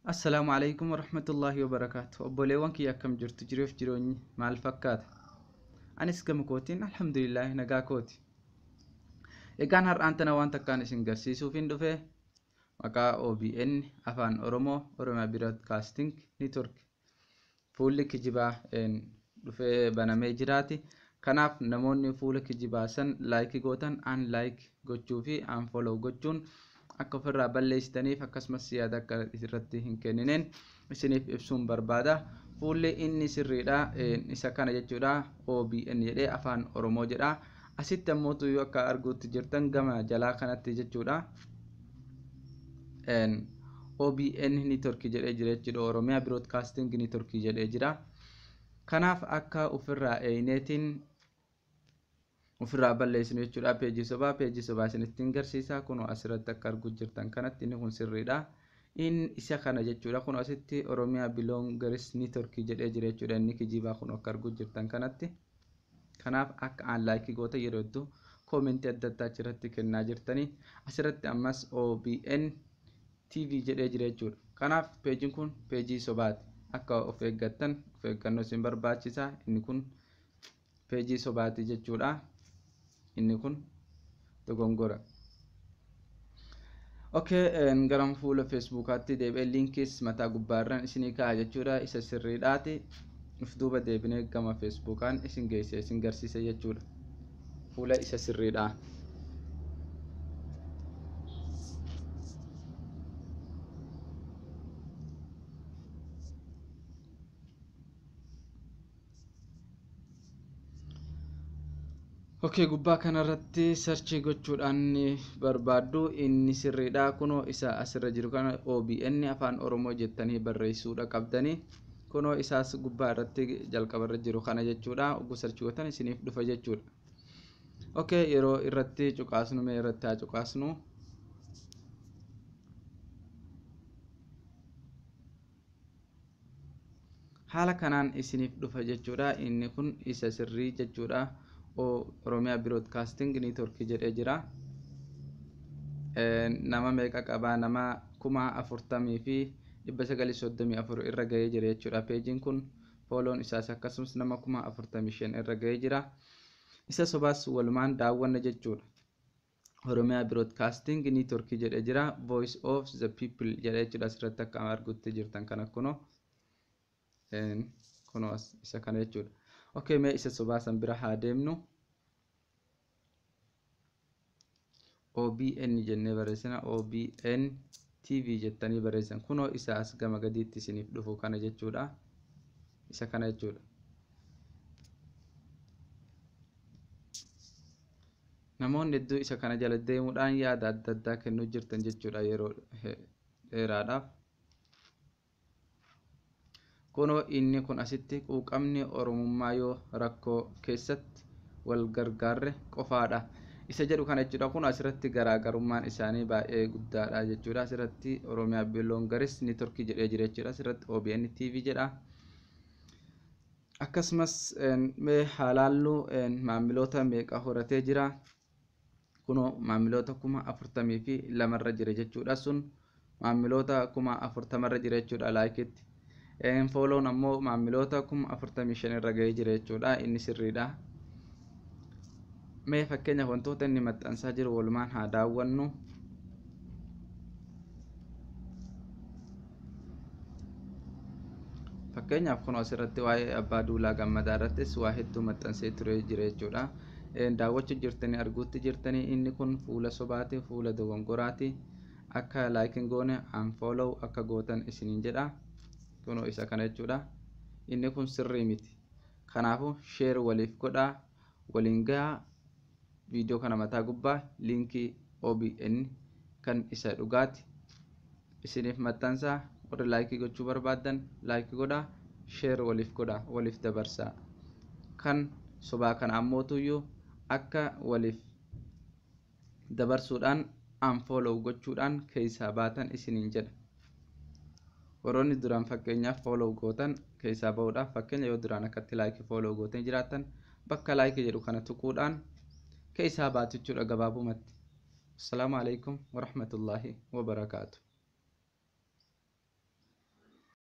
Assalamu alaikum warahmatullahi wabarakatuh. Obboleewwan kiyya akkam jirtu jireef jiroonni maal fakkaata? Anis gama kootiin alhamdulillah nagaa kooti. Egaan har'aan tana waan takkaan isin garsiisuuf hin dhufe maqaa OBN Afaan Oromoo Oromiyaa Broadcasting Network fuulli kijibaa dhufee banamee jiraati. Kanaaf namoonni fuula kijibaa san laayikii gootan aan laayik gochuu fi aan follow gochuun akka ofirraa balleessitaniif akkasumas yaada akka irratti hin kennineen isiniif ibsuun barbaada. Fuulli inni sirriidha isa kana jechuudha OBN jedhee Afaan Oromoo jedha. Asitti ammoo tuyyuu akka arguutti jirtan gama jalaa kanatti jechuudha. OBN Network jedhee jira jechuudha. Oromiyaa Broadcasting Network jedhee jira. Kanaaf akka ofirraa eeyneetiin ofirraa balleessinu jechuudha. Peejii sobaa isinittiin garsiisa. Kun asirratti akka arguu jirtan kanatti inni kun sirriidha. In isa kana jechuudha. Kun asitti Oromiyaa Belongers Network jedhee jira jechuudha. Inni kijibaa kun akka arguu jirtan kanatti. Kanaaf akka aan laayikii goota yeroo hedduu koomentii adda addaa achirratti kennaa jirtanii asirratti ammas OBN TV jedhee jira jechuudha. Kanaaf peejiin kun peejii sobaati. Akka of eeggattan of eeggannoo isin barbaachisa. Inni kun peejii sobaati jechuudha. Inni kun dogongora. Garam fuula Facebookaatti deebi'ee liinkiis mataa gubbaarraan isinii kaa'a jechuudha. Isa sirriidhaati. Uf duuba deebinee gama Facebookaan isin geesse isin garsiise jechuudha. Fuula isa sirriidhaa. Gubbaa kanarratti sarchii gochuudhaan barbaaddu inni sirriidha. Kunoo isa asirra jiru kana OBN Afaan Oromoo jettanii barreessuudha qabdanii. Kunoo isaas gubbaa irratti jalqabarra jiru kana jechuudha. Oguu sarchii gootan isiniif dhufa jechuudha. Yeroo irratti cuqaasnu mee irratti haa cuqaasnu. Haala kanaan isiniif dhufa jechuudha. Inni kun isa sirrii jechuudha. Oromiyaa Broadcasting Network jedhee jira. Nama meeqa qabaa? Nama 40,934 irra gahee jira jechuudha. Peejiin kun fooloon isaas akkasumas nama 45,000 irra gahee jira. Isa sobaas walumaan daawwanna jechuudha. Oromiyaa Broadcasting Network jedhee jira. Voice of the People jedhee jechuudha. Asirratti akka arguutti jirtan kana kunoo isa kana jechuudha. Mee isa sobaa san bira haa deemnu. OBN jennee barreessina. OBN TV jettanii barreessan. Kunoo isa as gama gadiitti isiniif dhufu kana jechuudha. Isa kana jechuudha. Namoonni hedduu isa kana jala deemuudhaan yaada adda addaa kennuu jirtan jechuudha yeroo dheeraadhaaf. Kunoo inni kun asitti quuqamni Oromummaa yoo rakkoo keessatti wal gargaarre qofaadha. Isa jedhu kana jechuudha. Kun asirratti garaagarummaan isaanii baay'ee guddaadha jechuudha. Asirratti Oromiyaa Belongers Network jedhee jira jechuudha. Asirratti OBN TV jedha. Akkasumas mee haalaallu maamiloota meeqa horatee jira. Kunoo maamiloota 42,000 irra jira jechuudha. Sun maamiloota 40,000 irra jira jechuudha laayikitti. Fooloon ammoo maamiloota 45,000 irra gahee jira jechuudha. Inni sirriidha. Mee fakkeenyaaf wantoota inni maxxansaa jiru walumaan haa daawwannu. Fakkeenyaaf kun asirratti waa'ee Abbaa Duulaa Gammadaa irrattis waa hedduu maxxansee ture jira jechuudha. Daawwachuu jirtanii arguutti jirtanii inni kun fuula sobaati, fuula dogongoraati. Akka laayikiin goone aan follow akka gootan isiniin jedha. Kunoo isa kana jechuudha. Inni kun sirrii miti. Kanaafuu share waliif godhaa, waliin gahaa. Viidiyoo kana mataa gubbaa liinkii OBN kan isa dhugaati isiniif maxxansaa. Warra laayikii gochuu barbaadan laayikii godhaa, share waliif godhaa, waliif dabarsaa. Kan sobaa kana ammoo tuyyuu akka waliif dabarsuudhaan unfollow gochuudhaan keessaa baatan isiniin jedha. Warroonni duraan fakkeenyaaf follow gootan keessaa bahuudhaaf fakkeenya yoo duraan akkatti laayikii follow gootan jiraatan bakka laayikii jedhu kana tuquudhaan keessaa baatu jechuudha gabaabumatti. Assalaamu alaikum warahmatullaahi wabarakaatu.